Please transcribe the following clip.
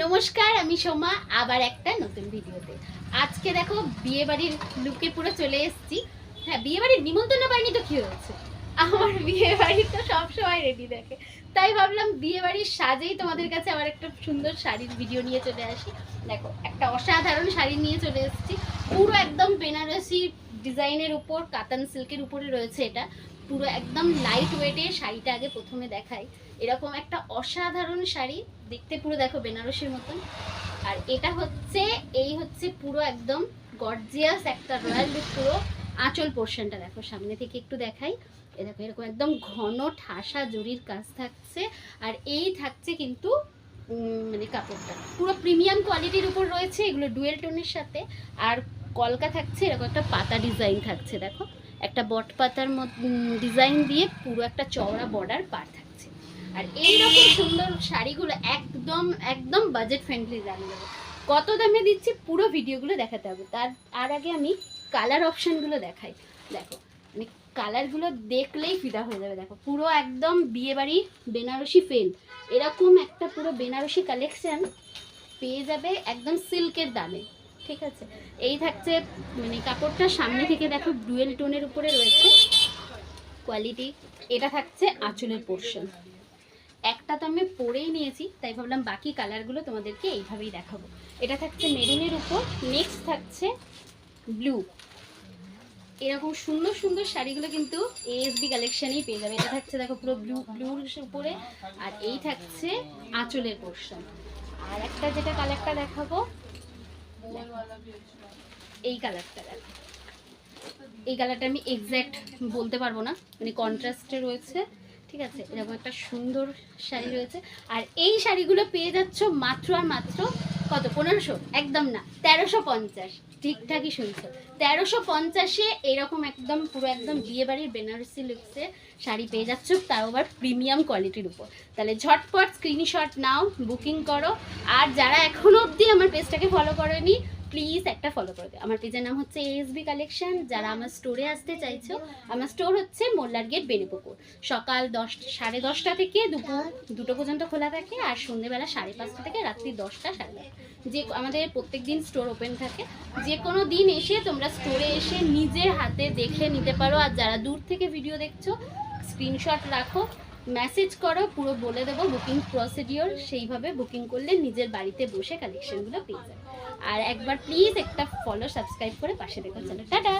নমস্কার, আমি সোমা, আবার একটা নতুন ভিডিওতে। আজকে দেখো বিয়ে বাড়ির লুকে পুরো চলে এসেছি। হ্যাঁ, বিয়ে বাড়ির নিমন্ত্রণ পাইনি তো কি হয়েছে, আমার বিয়ে বাড়ি তো সবসময় রেডি থাকে। তাই ভাবলাম বিয়ে বাড়ির সাজেই তোমাদের কাছে আবার একটা সুন্দর শাড়ির ভিডিও নিয়ে চলে আসি। দেখো, একটা অসাধারণ শাড়ি নিয়ে চলে এসেছি, পুরো একদম বেনারসি ডিজাইনের উপর, কাতান সিল্কের উপরে রয়েছে। এটা পুরো একদম লাইট ওয়েটের শাড়িটা আগে প্রথমে দেখাই। এরকম একটা অসাধারণ শাড়ি, দেখতে পুরো দেখো বেনারসির মতন। আর এটা হচ্ছে পুরো একদম গর্জিয়াস একটা রয়্যাল লুক। পুরো আঁচল পোর্শনটা দেখো, সামনে থেকে একটু দেখাই। এ দেখো, এরকম একদম ঘন ঠাসা জরির কাজ থাকছে। আর এই থাকছে কিন্তু মানে কাপড়টা পুরো প্রিমিয়াম কোয়ালিটির উপর রয়েছে, এগুলো ডুয়েল টোনের সাথে। আর কলকা থাকছে, এরকম একটা পাতা ডিজাইন থাকছে, দেখো একটা বট পাতার ডিজাইন দিয়ে পুরো একটা চওড়া বর্ডার পার থাকছে। আর এইরকম সুন্দর শাড়িগুলো একদম একদম বাজেট ফ্রেন্ডলি দামে দেবো। কত দামে দিচ্ছি পুরো ভিডিওগুলো দেখাতে হবে। তার আগে আমি কালার অপশানগুলো দেখাই। দেখো, মানে কালারগুলো দেখলেই ফিদা হয়ে যাবে। দেখো, পুরো একদম বিয়েবাড়ি বেনারসি ফেল, এরকম একটা পুরো বেনারসি কালেকশন পেয়ে যাবে একদম সিল্কের দামে। ঠিক আছে, এই থাকছে মানে কাপড়টা সামনে থেকে দেখো ডুয়েল টোনের উপরে রয়েছে কোয়ালিটি। এটা থাকছে আঁচলের পোর্শন। একটা তো আমি পরেই নিয়েছি, তাই ভাবলাম বাকি কালারগুলো তোমাদেরকে এইভাবেই দেখাবো। এটা থাকছে মেরুনের উপর, নেক্সট থাকছে ব্লু। এরকম সুন্দর সুন্দর শাড়িগুলো কিন্তু এএসবি কালেকশনেই পেয়ে যাবে। এটা থাকছে দেখো পুরো ব্লুর উপরে, আর এই থাকছে আঁচলের পোর্শন। আর একটা যেটা কালারটা দেখাবো, এই কালারটা দেখো। এই কালারটা আমি এক্স্যাক্ট বলতে পারবো না, মানে কন্ট্রাস্টে রয়েছে। ঠিক আছে, এরকম একটা সুন্দর শাড়ি রয়েছে। আর এই শাড়িগুলো পেয়ে যাচ্ছ মাত্র আর মাত্র কত, 1500? একদম না, 1350। ঠিকঠাকই শুনছো, 1350-এ এরকম একদম পুরো একদম বিয়েবাড়ির বেনারসি লুকসে শাড়ি পেয়ে যাচ্ছ, তাও আবার প্রিমিয়াম কোয়ালিটির উপর। তাহলে ঝটপট স্ক্রিনশট নাও, বুকিং করো। আর যারা এখনো অবধি আমার পেজটাকে ফলো করেনি, প্লিজ একটা ফলো করে দিও। আমার পেজের নাম হচ্ছে এএসবি কালেকশন। যারা আমার স্টোরে আসতে চাইছো, আমার স্টোর হচ্ছে মোল্লার গেট, বেনিপুকুর। সকাল 10-10:30 থেকে দুপুর 2টো পর্যন্ত খোলা থাকে, আর সন্ধ্যেবেলা 5:30 থেকে রাত্রি 10টা 10:30। যে আমাদের প্রত্যেক দিন স্টোর ওপেন থাকে। যে কোনো দিন এসে তোমরা স্টোরে এসে নিজের হাতে দেখে নিতে পারো। আর যারা দূর থেকে ভিডিও দেখছো, স্ক্রিনশট রাখো, মেসেজ করো, পুরো বলে দেবো বুকিং প্রসিডিওর। সেইভাবে বুকিং করলে নিজের বাড়িতে বসে কালেকশনগুলো পেয়ে যাবে। আর একবার প্লিজ একটা ফলো সাবস্ক্রাইব করে পাশে দেখো। চলো, টাটা।